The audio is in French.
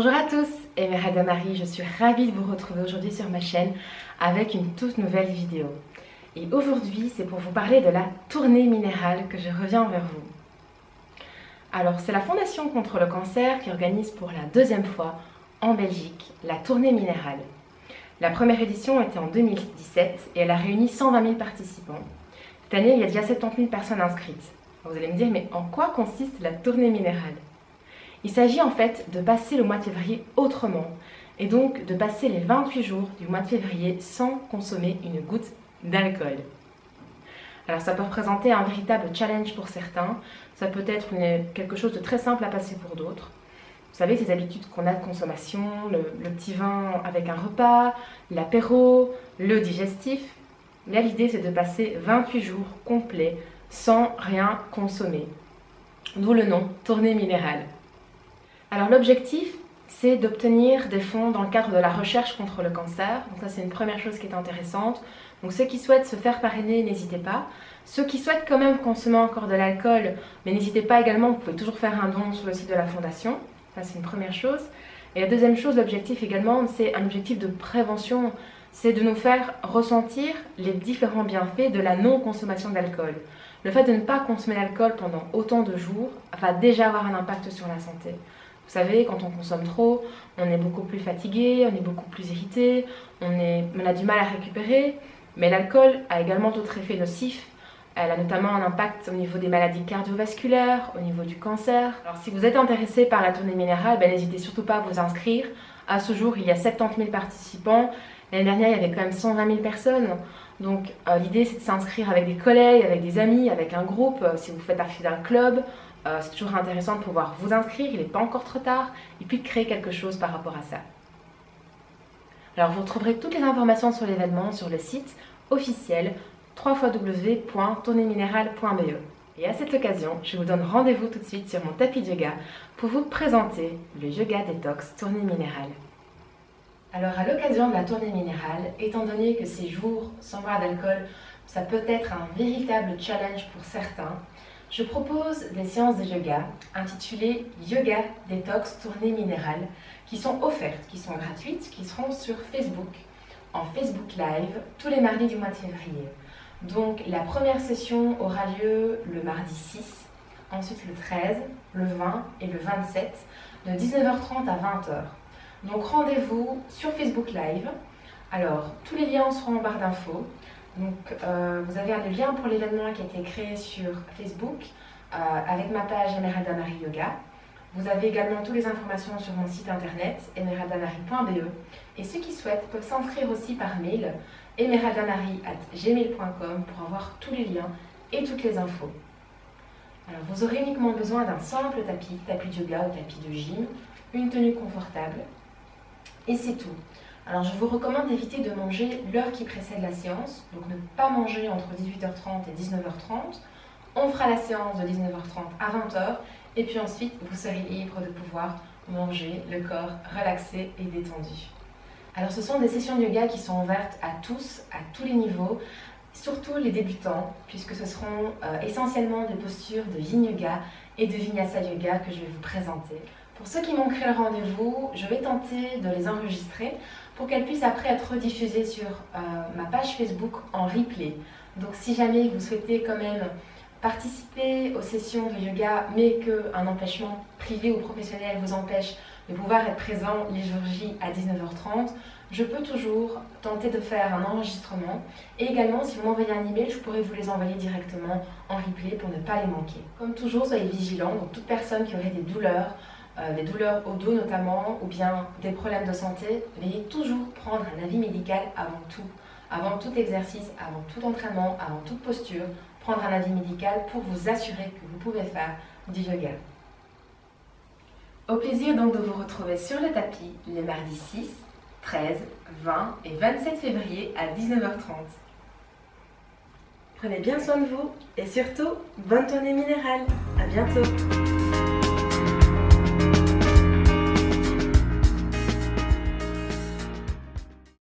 Bonjour à tous, Emerald Marie, je suis ravie de vous retrouver aujourd'hui sur ma chaîne avec une toute nouvelle vidéo. Et aujourd'hui, c'est pour vous parler de la tournée minérale que je reviens vers vous. Alors, c'est la Fondation contre le cancer qui organise pour la deuxième fois en Belgique la tournée minérale. La première édition était en 2017 et elle a réuni 120 000 participants. Cette année, il y a déjà 70 000 personnes inscrites. Vous allez me dire, mais en quoi consiste la tournée minérale ? Il s'agit en fait de passer le mois de février autrement et donc de passer les 28 jours du mois de février sans consommer une goutte d'alcool. Alors ça peut représenter un véritable challenge pour certains, ça peut être quelque chose de très simple à passer pour d'autres. Vous savez, ces habitudes qu'on a de consommation, le petit vin avec un repas, l'apéro, le digestif. Là, l'idée c'est de passer 28 jours complets sans rien consommer. D'où le nom tournée minérale. Alors l'objectif, c'est d'obtenir des fonds dans le cadre de la recherche contre le cancer. Donc ça, c'est une première chose qui est intéressante. Donc ceux qui souhaitent se faire parrainer, n'hésitez pas. Ceux qui souhaitent quand même consommer encore de l'alcool, mais n'hésitez pas également, vous pouvez toujours faire un don sur le site de la Fondation. Ça, c'est une première chose. Et la deuxième chose, l'objectif également, c'est un objectif de prévention. C'est de nous faire ressentir les différents bienfaits de la non-consommation d'alcool. Le fait de ne pas consommer d'alcool pendant autant de jours va déjà avoir un impact sur la santé. Vous savez, quand on consomme trop, on est beaucoup plus fatigué, on est beaucoup plus irrité, on a du mal à récupérer. Mais l'alcool a également d'autres effets nocifs. Elle a notamment un impact au niveau des maladies cardiovasculaires, au niveau du cancer. Alors si vous êtes intéressé par la tournée minérale, n'hésitez surtout pas à vous inscrire. À ce jour, il y a 70 000 participants. L'année dernière, il y avait quand même 120 000 personnes. Donc l'idée, c'est de s'inscrire avec des collègues, avec des amis, avec un groupe, si vous faites partie d'un club. C'est toujours intéressant de pouvoir vous inscrire, il n'est pas encore trop tard, et puis de créer quelque chose par rapport à ça. Alors vous retrouverez toutes les informations sur l'événement sur le site officiel www.tourneeminerale.be. Et à cette occasion, je vous donne rendez-vous tout de suite sur mon tapis de yoga pour vous présenter le Yoga Détox Tournée Minérale. Alors à l'occasion de la tournée minérale, étant donné que ces jours sans boire d'alcool, ça peut être un véritable challenge pour certains, je propose des séances de yoga intitulées Yoga Détox Tournée Minérale qui sont offertes, qui sont gratuites, qui seront sur Facebook, en Facebook Live, tous les mardis du mois de février. Donc la première session aura lieu le mardi 6, ensuite le 13, le 20 et le 27, de 19h30 à 20h. Donc rendez-vous sur Facebook Live. Alors tous les liens seront en barre d'infos. Donc vous avez un lien pour l'événement qui a été créé sur Facebook avec ma page Emerald Marie Yoga. Vous avez également toutes les informations sur mon site internet emeraldamarie.be et ceux qui souhaitent peuvent s'inscrire aussi par mail emeraldamarie@gmail.com pour avoir tous les liens et toutes les infos. Alors vous aurez uniquement besoin d'un simple tapis de yoga ou tapis de gym, une tenue confortable et c'est tout. Alors je vous recommande d'éviter de manger l'heure qui précède la séance, donc ne pas manger entre 18h30 et 19h30. On fera la séance de 19h30 à 20h et puis ensuite vous serez libre de pouvoir manger le corps relaxé et détendu. Alors ce sont des sessions de yoga qui sont ouvertes à tous les niveaux, surtout les débutants, puisque ce seront essentiellement des postures de Yin Yoga et de Vinyasa Yoga que je vais vous présenter. Pour ceux qui manqueraient le rendez-vous, je vais tenter de les enregistrer pour qu'elles puissent après être rediffusées sur ma page Facebook en replay. Donc si jamais vous souhaitez quand même participer aux sessions de yoga, mais qu'un empêchement privé ou professionnel vous empêche de pouvoir être présent les jours J à 19h30, je peux toujours tenter de faire un enregistrement. Et également, si vous m'envoyez un email, je pourrai vous les envoyer directement en replay pour ne pas les manquer. Comme toujours, soyez vigilants, donc toute personne qui aurait des douleurs au dos notamment, ou bien des problèmes de santé, veuillez toujours prendre un avis médical avant tout exercice, avant tout entraînement, avant toute posture, prendre un avis médical pour vous assurer que vous pouvez faire du yoga. Au plaisir donc de vous retrouver sur le tapis les mardis 6, 13, 20 et 27 février à 19h30. Prenez bien soin de vous et surtout, bonne tournée minérale. À bientôt.